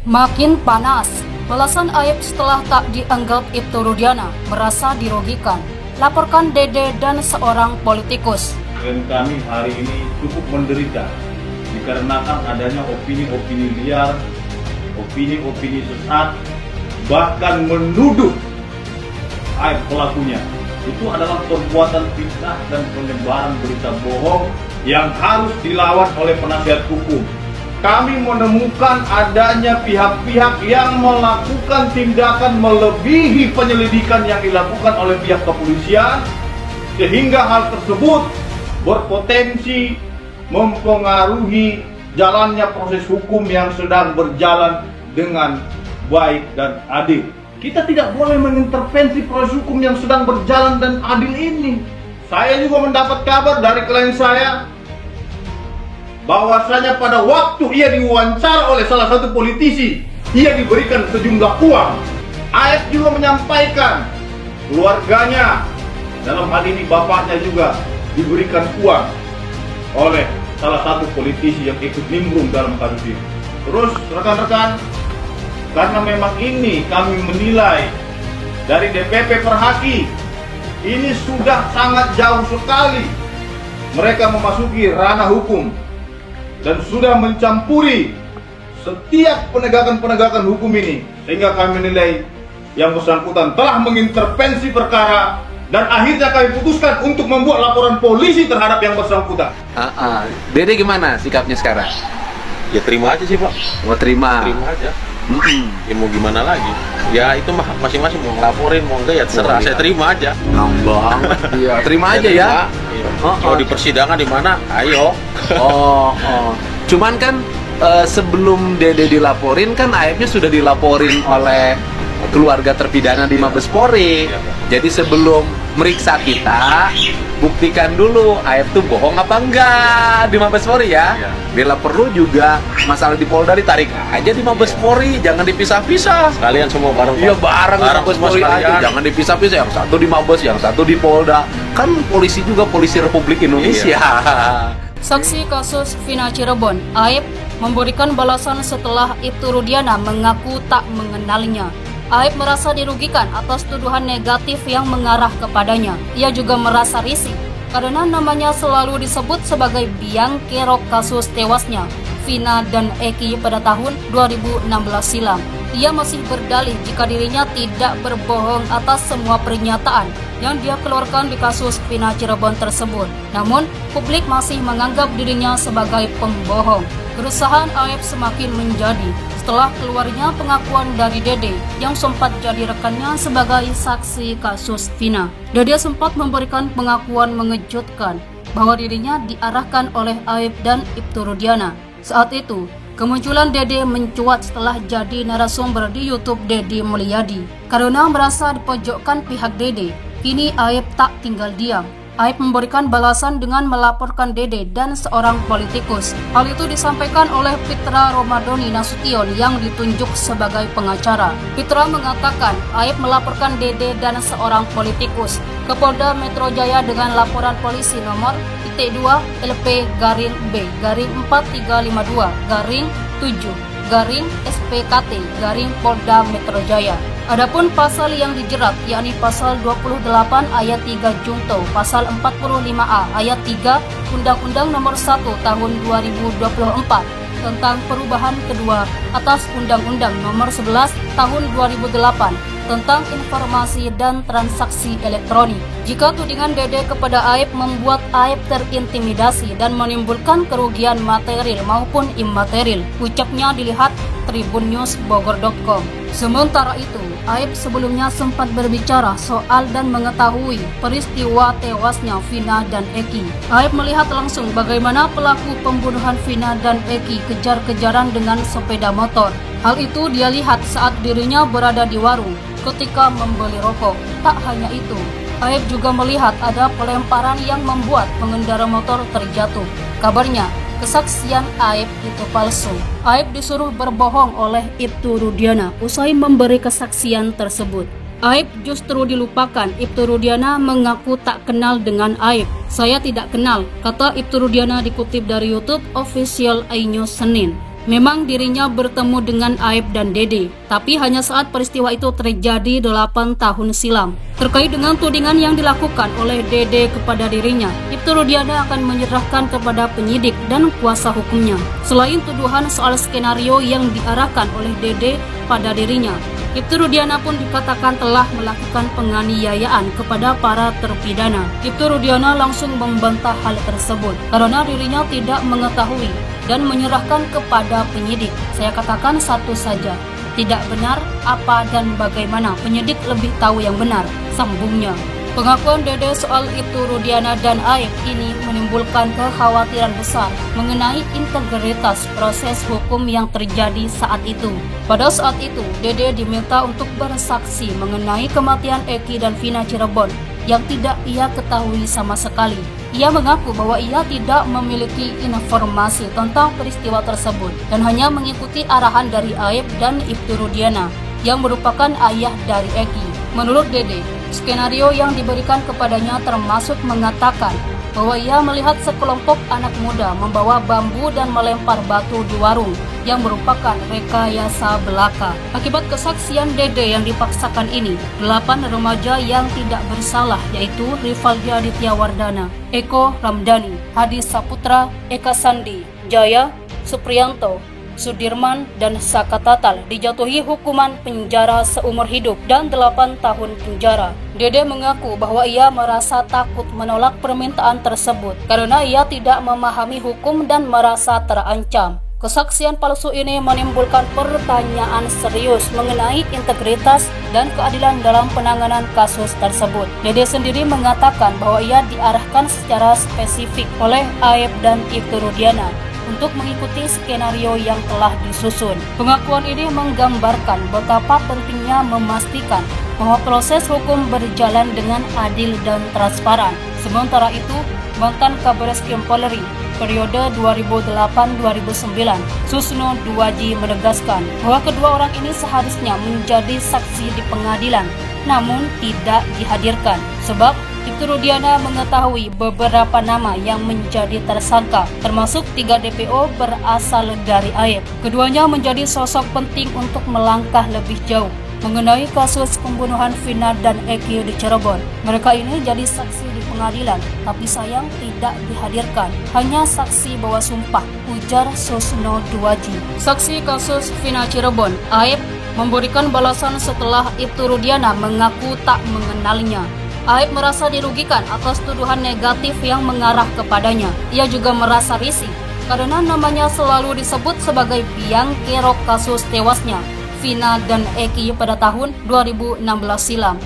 Makin panas, balasan Aib setelah tak dianggap Ibtu Rudiana merasa dirugikan. Laporkan Dede dan seorang politikus. Dan kami hari ini cukup menderita dikarenakan adanya opini-opini liar, opini-opini sesat, bahkan menuduh Aib pelakunya. Itu adalah perbuatan fitnah dan penyebaran berita bohong yang harus dilawan oleh penasihat hukum. Kami menemukan adanya pihak-pihak yang melakukan tindakan melebihi penyelidikan yang dilakukan oleh pihak kepolisian, sehingga hal tersebut berpotensi mempengaruhi jalannya proses hukum yang sedang berjalan dengan baik dan adil. Kita tidak boleh mengintervensi proses hukum yang sedang berjalan dan adil ini. Saya juga mendapat kabar dari klien saya bahwasanya pada waktu ia diwawancara oleh salah satu politisi, ia diberikan sejumlah uang. Aib juga menyampaikan keluarganya, dalam hal ini bapaknya juga diberikan uang oleh salah satu politisi yang ikut nimbrung dalam kasus ini. Terus rekan-rekan, karena memang ini kami menilai dari DPP Perhaki ini sudah sangat jauh sekali mereka memasuki ranah hukum dan sudah mencampuri setiap penegakan hukum ini, sehingga kami menilai yang bersangkutan telah mengintervensi perkara dan akhirnya kami putuskan untuk membuat laporan polisi terhadap yang bersangkutan. Dede gimana sikapnya sekarang? Ya terima aja sih Pak. Mau terima? Terima aja. Ya mau gimana lagi? Ya itu mah masing-masing mau ngelaporin mau enggak ya terserah. Saya terima aja. Ngambang. Iya, terima aja ya. Kalau di persidangan di mana? Ayo. Cuman kan sebelum Dede dilaporin kan Aibnya sudah dilaporin oleh keluarga terpidana di Mabes Polri. Jadi sebelum meriksa kita, buktikan dulu Aib tuh bohong apa enggak di Mabes Polri ya. Bila perlu juga masalah di Polda ditarik aja di Mabes Polri, jangan dipisah-pisah. Sekalian semua bareng. Iya bareng di Mabes Polri aja, jangan dipisah-pisah. Yang satu di Mabes, yang satu di Polda. Kan polisi juga polisi Republik Indonesia. Saksi kasus Vina Cirebon, Aib memberikan balasan setelah Ibtu Rudiana mengaku tak mengenalinya. Aib merasa dirugikan atas tuduhan negatif yang mengarah kepadanya. Ia juga merasa risih karena namanya selalu disebut sebagai biang kerok kasus tewasnya Vina dan Eki pada tahun 2016 silam. Ia masih berdalih jika dirinya tidak berbohong atas semua pernyataan yang dia keluarkan di kasus Vina Cirebon tersebut. Namun, publik masih menganggap dirinya sebagai pembohong. Keresahan Aib semakin menjadi setelah keluarnya pengakuan dari Dede yang sempat jadi rekannya sebagai saksi kasus Vina. Dede sempat memberikan pengakuan mengejutkan bahwa dirinya diarahkan oleh Aib dan Ibtu Rudiana. Saat itu, kemunculan Dede mencuat setelah jadi narasumber di YouTube Deddy Mulyadi. Karena merasa dipojokkan pihak Dede, kini Aib tak tinggal diam. Aib memberikan balasan dengan melaporkan Dede dan seorang politikus. Hal itu disampaikan oleh Fitra Romadoni Nasution yang ditunjuk sebagai pengacara. Fitra mengatakan Aib melaporkan Dede dan seorang politikus ke Polda Metro Jaya dengan laporan polisi nomor T2 LP garing B garing 4352 garing 7 garing SPKT garing Polda Metro Jaya. Adapun pasal yang dijerat yakni pasal 28 ayat 3 Junto, pasal 45A ayat 3 Undang-Undang Nomor 1 Tahun 2024 tentang perubahan kedua atas Undang-Undang Nomor 11 Tahun 2008 tentang informasi dan transaksi elektronik. Jika tudingan Dede kepada Aib membuat Aib terintimidasi dan menimbulkan kerugian material maupun imaterial, ucapnya dilihat tribunnews.bogor.com. Sementara itu, Aib sebelumnya sempat berbicara soal dan mengetahui peristiwa tewasnya Vina dan Eki. Aib melihat langsung bagaimana pelaku pembunuhan Vina dan Eki kejar-kejaran dengan sepeda motor. Hal itu dia lihat saat dirinya berada di warung ketika membeli rokok. Tak hanya itu, Aib juga melihat ada pelemparan yang membuat pengendara motor terjatuh. Kabarnya, kesaksian Aib itu palsu. Aib disuruh berbohong oleh Ibtu Rudiana usai memberi kesaksian tersebut. Aib justru dilupakan. Ibtu Rudiana mengaku tak kenal dengan Aib. "Saya tidak kenal," kata Ibtu Rudiana dikutip dari YouTube Official iNews Senin. memang dirinya bertemu dengan Aep dan Dede, tapi hanya saat peristiwa itu terjadi 8 tahun silam. Terkait dengan tudingan yang dilakukan oleh Dede kepada dirinya, Ibtu Rudiana akan menyerahkan kepada penyidik dan kuasa hukumnya. Selain tuduhan soal skenario yang diarahkan oleh Dede pada dirinya, Ibtu Rudiana pun dikatakan telah melakukan penganiayaan kepada para terpidana. Ibtu Rudiana langsung membantah hal tersebut karena dirinya tidak mengetahui dan menyerahkan kepada penyidik. Saya katakan satu saja, tidak benar apa dan bagaimana, penyidik lebih tahu yang benar, sambungnya. Pengakuan Dede soal Ibtu Rudiana dan Aep ini menimbulkan kekhawatiran besar mengenai integritas proses hukum yang terjadi saat itu. Pada saat itu, Dede diminta untuk bersaksi mengenai kematian Eki dan Vina Cirebon yang tidak ia ketahui sama sekali. Ia mengaku bahwa ia tidak memiliki informasi tentang peristiwa tersebut dan hanya mengikuti arahan dari Aep dan Ibtu Rudiana yang merupakan ayah dari Eki. Menurut Dede, skenario yang diberikan kepadanya termasuk mengatakan bahwa ia melihat sekelompok anak muda membawa bambu dan melempar batu di warung yang merupakan rekayasa belaka. Akibat kesaksian Dede yang dipaksakan ini, 8 remaja yang tidak bersalah yaitu Rivaldi Aditya Wardana, Eko Ramdhani, Hadi Saputra, Eka Sandi, Jaya, Supriyanto, Sudirman, dan Saka Tatal dijatuhi hukuman penjara seumur hidup dan 8 tahun penjara. Dede mengaku bahwa ia merasa takut menolak permintaan tersebut karena ia tidak memahami hukum dan merasa terancam. Kesaksian palsu ini menimbulkan pertanyaan serius mengenai integritas dan keadilan dalam penanganan kasus tersebut. Dede sendiri mengatakan bahwa ia diarahkan secara spesifik oleh Aep dan Ibtu Rudiana untuk mengikuti skenario yang telah disusun. Pengakuan ini menggambarkan betapa pentingnya memastikan bahwa proses hukum berjalan dengan adil dan transparan. Sementara itu, mantan Kabareskrim Polri periode 2008-2009, Susno Duwaji menegaskan bahwa kedua orang ini seharusnya menjadi saksi di pengadilan, namun tidak dihadirkan sebab Ibtu Rudiana mengetahui beberapa nama yang menjadi tersangka, termasuk 3 DPO berasal dari Aep. Keduanya menjadi sosok penting untuk melangkah lebih jauh mengenai kasus pembunuhan Vina dan Eki di Cirebon. Mereka ini jadi saksi di pengadilan, tapi sayang tidak dihadirkan. Hanya saksi bawa sumpah, ujar Susno Duwaji. Saksi kasus Vina Cirebon, Aep memberikan balasan setelah Ibtu Rudiana mengaku tak mengenalnya. Aep merasa dirugikan atas tuduhan negatif yang mengarah kepadanya. Ia juga merasa risih karena namanya selalu disebut sebagai biang kerok kasus tewasnya Vina dan Eki pada tahun 2016 silam.